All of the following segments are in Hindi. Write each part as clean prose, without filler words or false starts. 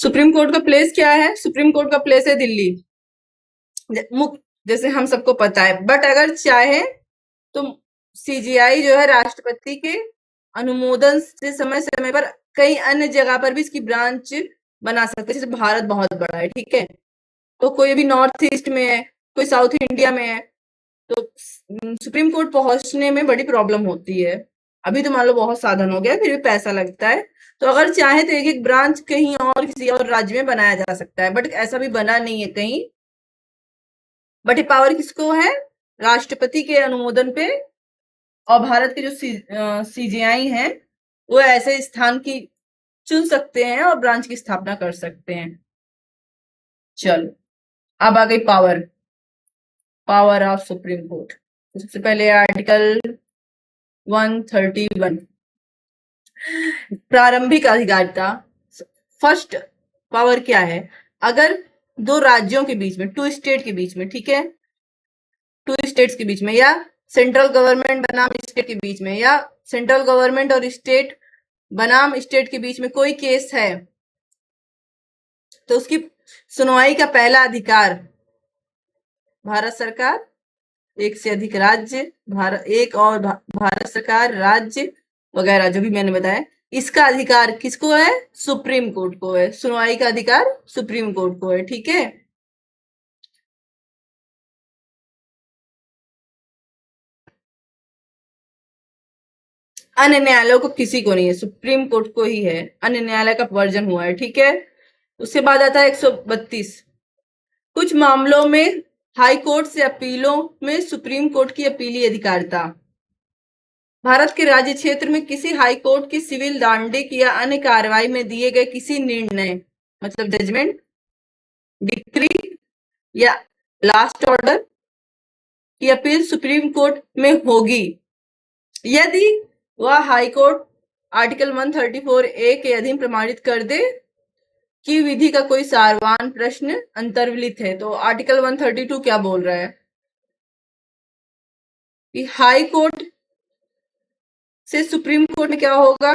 सुप्रीम कोर्ट का प्लेस क्या है? सुप्रीम कोर्ट का प्लेस है दिल्ली, जैसे हम सबको पता है। बट अगर चाहे तो सीजीआई जो है राष्ट्रपति के अनुमोदन से समय समय पर कई अन्य जगह पर भी इसकी ब्रांच बना सकते हैं। जैसे भारत बहुत बड़ा है, ठीक है, तो कोई भी नॉर्थ ईस्ट में है, कोई साउथ इंडिया में है, तो सुप्रीम कोर्ट पहुंचने में बड़ी प्रॉब्लम होती है। अभी तो मान लो बहुत साधन हो गया, फिर भी पैसा लगता है। तो अगर चाहे तो एक एक ब्रांच कहीं और किसी और राज्य में बनाया जा सकता है, बट ऐसा भी बना नहीं है कहीं। बट ये पावर किसको है? राष्ट्रपति के अनुमोदन पे। और भारत के जो सीजीआई हैं वो ऐसे स्थान की चुन सकते हैं और ब्रांच की स्थापना कर सकते हैं। चलो, अब आ गई पावर ऑफ सुप्रीम कोर्ट। सबसे पहले आर्टिकल 131, प्रारंभिक अधिकारिता। फर्स्ट पावर क्या है? अगर दो राज्यों के बीच में, टू स्टेट के बीच में, ठीक है, टू स्टेट्स के बीच में, या सेंट्रल गवर्नमेंट बनाम स्टेट के बीच में, या सेंट्रल गवर्नमेंट और स्टेट बनाम स्टेट के बीच में कोई केस है, तो उसकी सुनवाई का पहला अधिकार भारत सरकार, एक से अधिक राज्य, एक और भारत सरकार, राज्य वगैरह जो भी मैंने बताया, इसका अधिकार किसको है? सुप्रीम कोर्ट को है। सुनवाई का अधिकार सुप्रीम कोर्ट को है, ठीक है। अन्य न्यायालयों को किसी को नहीं है, सुप्रीम कोर्ट को ही है। अन्य न्यायालय का वर्जन हुआ है, ठीक है। उसके बाद आता है 132, कुछ मामलों में हाई कोर्ट से अपीलों में सुप्रीम कोर्ट की अपीली अधिकारिता। भारत के राज्य क्षेत्र में किसी हाई कोर्ट की सिविल, दांडिक या अन्य कार्रवाई में दिए गए किसी निर्णय, मतलब जजमेंट, डिक्री या लास्ट ऑर्डर की अपील सुप्रीम कोर्ट में होगी यदि वह हाई कोर्ट आर्टिकल 134 ए के अधीन प्रमाणित कर दे कि विधि का कोई सारवान प्रश्न अंतर्वलित है। तो आर्टिकल 132 क्या बोल रहा है कि हाई कोर्ट से सुप्रीम कोर्ट में क्या होगा?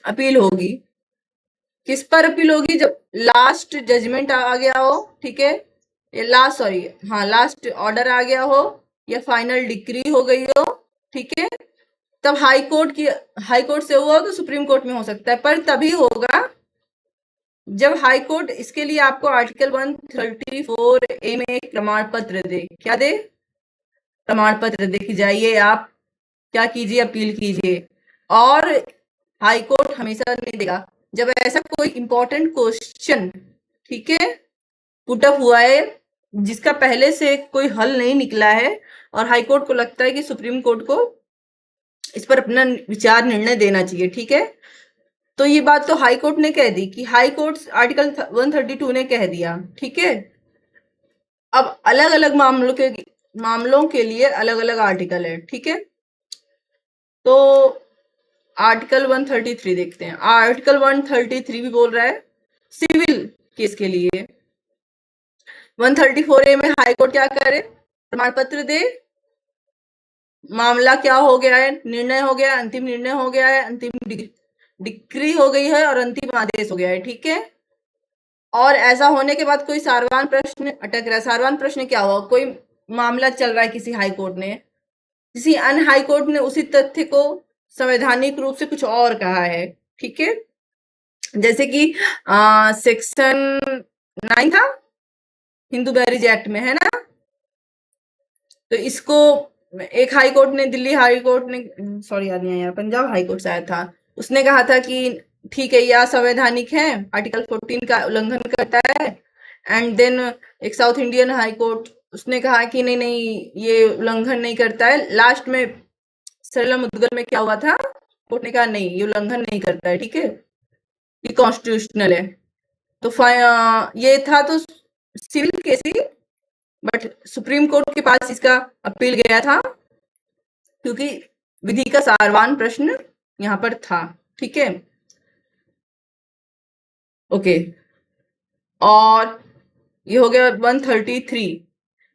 अपील होगी। किस पर अपील होगी? जब लास्ट जजमेंट आ गया हो, ठीक है, या लास्ट ऑर्डर आ गया हो, या फाइनल डिक्री हो गई हो, ठीक है, तब हाई कोर्ट से हुआ हो तो सुप्रीम कोर्ट में हो सकता है। पर तभी होगा जब हाई कोर्ट इसके लिए आपको आर्टिकल 134 ए में एक प्रमाण पत्र दे। क्या दे? प्रमाण पत्र दे कि जाइए आप क्या कीजिए, अपील कीजिए। और हाई कोर्ट हमेशा नहीं देगा जब ऐसा कोई इंपॉर्टेंट क्वेश्चन, ठीक है, पुट अप हुआ है जिसका पहले से कोई हल नहीं निकला है और हाई कोर्ट को लगता है कि सुप्रीम कोर्ट को इस पर अपना विचार निर्णय देना चाहिए, ठीक है। तो ये बात तो हाई कोर्ट ने कह दी कि हाई कोर्ट आर्टिकल 132 ने कह दिया, ठीक है। अब अलग अलग मामलों के लिए अलग अलग आर्टिकल है, ठीक है। तो आर्टिकल 133 देखते हैं। आर्टिकल 133 भी बोल रहा है सिविल केस के लिए 134 ए में हाई कोर्ट क्या करे? प्रमाण पत्र दे, मामला क्या हो गया है, निर्णय हो गया, अंतिम निर्णय हो गया है, अंतिम डिक्री हो गई है और अंतिम आदेश हो गया है, ठीक है। और ऐसा होने के बाद कोई सारवान प्रश्न अटक रहा है। सारवान प्रश्न क्या हुआ? कोई मामला चल रहा है किसी हाई कोर्ट ने, किसी अन्य हाई कोर्ट ने उसी तथ्य को संवैधानिक रूप से कुछ और कहा है, ठीक है। जैसे कि सेक्शन 9 था हिंदू मैरिज एक्ट में, है ना। तो इसको एक हाई कोर्ट ने, दिल्ली हाई कोर्ट ने, सॉरी याद नहीं आया, पंजाब हाई कोर्ट से आया था, उसने कहा था कि ठीक है यह संवैधानिक है, आर्टिकल 14 का उल्लंघन करता है। एंड देन एक साउथ इंडियन हाई कोर्ट, उसने कहा कि नहीं नहीं ये उल्लंघन नहीं करता है। लास्ट में सरला मुद्गल में क्या हुआ था? कोर्ट ने कहा नहीं ये उल्लंघन नहीं करता है, ठीक है, ये कॉन्स्टिट्यूशनल है। तो ये था तो सिविल केस ही, बट सुप्रीम कोर्ट के पास इसका अपील गया था क्योंकि विधि का सारवान प्रश्न यहां पर था, ठीक है। ओके, और ये हो गया 133।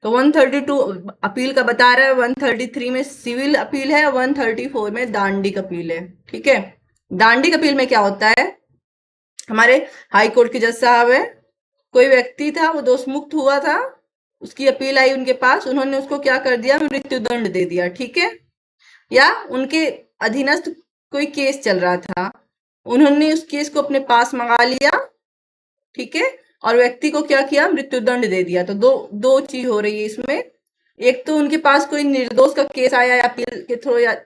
तो 132 अपील का बता रहा है, 133 में सिविल अपील है, 134 में दांडिक अपील है, ठीक है। दांडिक अपील में क्या होता है? हमारे हाई कोर्ट के जज साहब है, कोई व्यक्ति था वो दोष मुक्त हुआ था, उसकी अपील आई उनके पास, उन्होंने उसको क्या कर दिया, मृत्युदंड दे दिया, ठीक है। या उनके अधीनस्थ कोई केस चल रहा था, उन्होंने उस केस को अपने पास मंगा लिया, ठीक है, और व्यक्ति को क्या किया, मृत्युदंड दे दिया। तो दो दो चीज हो रही है इसमें। एक तो उनके पास कोई निर्दोष का केस आया है अपील के थ्रू, या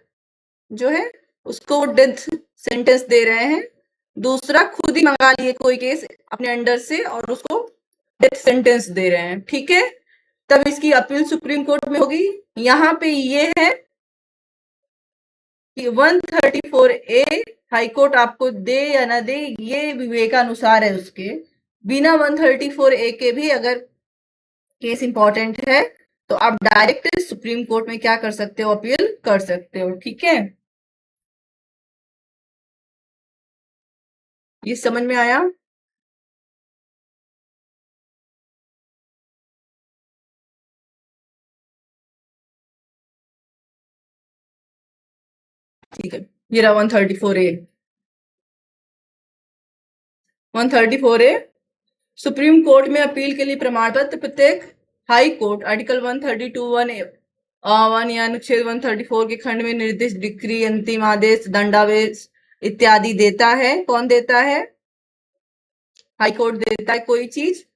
जो है उसको वो डेथ सेंटेंस दे रहे हैं। दूसरा, खुद ही मंगा लिए कोई केस अपने अंडर से और उसको डेथ सेंटेंस दे रहे हैं, ठीक है। तब इसकी अपील सुप्रीम कोर्ट में होगी। यहाँ पे ये है कि 134A हाई कोर्ट आपको दे या ना दे, ये विवेकानुसार है उसके। बिना 134A के भी अगर केस इंपॉर्टेंट है तो आप डायरेक्ट सुप्रीम कोर्ट में क्या कर सकते हो, अपील कर सकते हो, ठीक है। ये समझ में आया? ठीक है, ये रहा 134A। 134A, सुप्रीम कोर्ट में अपील के लिए प्रमाण पत्र। प्रत्येक हाई कोर्ट आर्टिकल 132(1) या अनुच्छेद 134 के खंड में निर्दिष्ट डिक्री, अंतिम आदेश, दंडावेश इत्यादि देता है। कौन देता है? हाई कोर्ट देता है। कोई चीज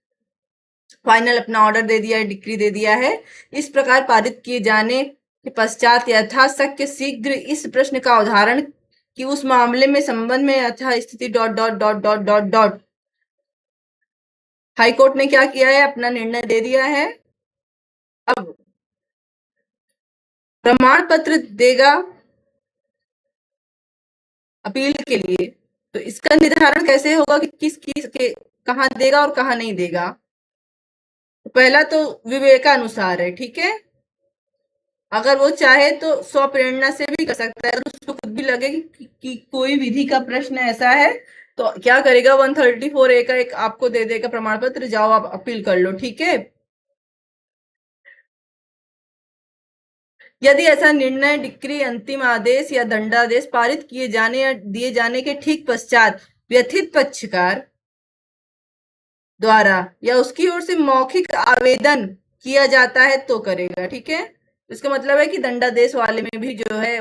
फाइनल अपना ऑर्डर दे दिया है, डिक्री दे दिया है, इस प्रकार पारित किए जाने के पश्चात यथाशक्य शीघ्र इस प्रश्न का उदाहरण कि उस मामले में संबंध में यथास्थिति dot dot dot dot dot dot. High court ने क्या किया है, अपना निर्णय दे दिया है। अब प्रमाण पत्र देगा अपील के लिए, तो इसका निर्धारण कैसे होगा कि किस किस के कहां देगा और कहां नहीं देगा। तो पहला तो विवेकानुसार है, ठीक है। अगर वो चाहे तो स्वप्रेरणा से भी कर सकता है। अगर उसको खुद भी लगे कि कोई विधि का प्रश्न ऐसा है तो क्या करेगा, 134A का एक आपको दे देगा प्रमाण पत्र, जाओ आप अपील कर लो, ठीक है। यदि ऐसा निर्णय, डिक्री, अंतिम आदेश या दंडादेश पारित किए जाने या दिए जाने के ठीक पश्चात व्यथित पक्षकार द्वारा या उसकी ओर से मौखिक आवेदन किया जाता है तो करेगा, ठीक है। इसका मतलब है कि दंडादेश वाले में भी जो है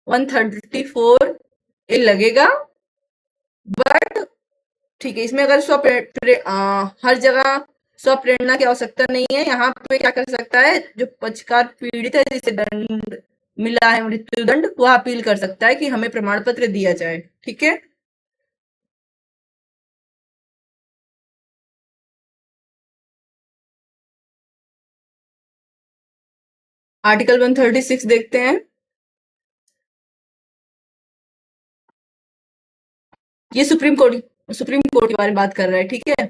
134A लगेगा। बट ठीक है, इसमें अगर हर जगह स्वप्रेरणा की आवश्यकता नहीं है। यहाँ पे क्या कर सकता है, जो पक्षकार पीड़ित है जिसे दंड मिला है, मृत्युदंड, वह अपील कर सकता है कि हमें प्रमाण पत्र दिया जाए, ठीक है। आर्टिकल 136 देखते हैं। ये सुप्रीम कोर्ट के बारे में बात कर रहा है, ठीक है।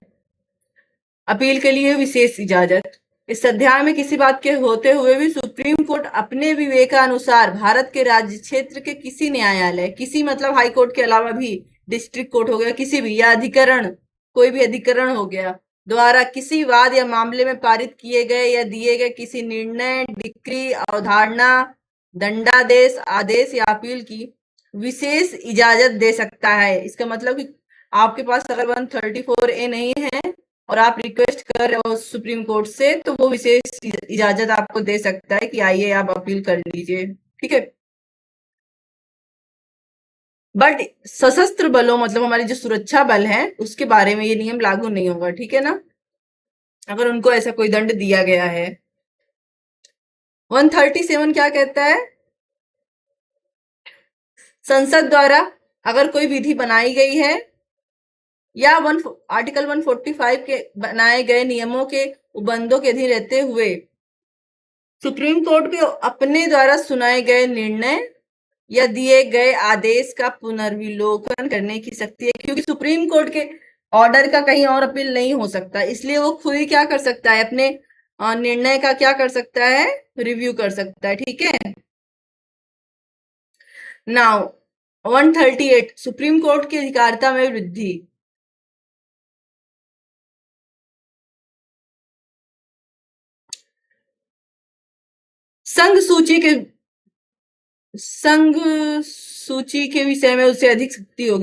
अपील के लिए विशेष इजाजत। इस अध्याय में किसी बात के होते हुए भी सुप्रीम कोर्ट अपने विवेकानुसार भारत के राज्य क्षेत्र के किसी न्यायालय, किसी मतलब हाई कोर्ट के अलावा भी डिस्ट्रिक्ट कोर्ट हो गया, किसी भी, या अधिकरण, कोई भी अधिकरण हो गया, द्वारा किसी वाद या मामले में पारित किए गए या दिए गए किसी निर्णय, डिक्री, अवधारणा, दंडादेश, आदेश या अपील की विशेष इजाजत दे सकता है। इसका मतलब कि आपके पास अगर 134A नहीं है और आप रिक्वेस्ट कर रहे हो सुप्रीम कोर्ट से, तो वो विशेष इजाजत आपको दे सकता है कि आइए आप अपील कर लीजिए, ठीक है। बट सशस्त्र बलों मतलब हमारे जो सुरक्षा बल हैं उसके बारे में ये नियम लागू नहीं होगा, ठीक है ना, अगर उनको ऐसा कोई दंड दिया गया है। 137 क्या कहता है, संसद द्वारा अगर कोई विधि बनाई गई है या आर्टिकल 145 के बनाए गए नियमों के उपबंधों के अधीन रहते हुए सुप्रीम कोर्ट के अपने द्वारा सुनाए गए निर्णय या दिए गए आदेश का पुनर्विलोकन करने की शक्ति है। क्योंकि सुप्रीम कोर्ट के ऑर्डर का कहीं और अपील नहीं हो सकता, इसलिए वो खुद ही क्या कर सकता है, अपने निर्णय का क्या कर सकता है, रिव्यू कर सकता है, ठीक है। नाउ 138 सुप्रीम कोर्ट की अधिकारिता में वृद्धि। संघ सूची के विषय में उससे अधिक शक्ति होगी।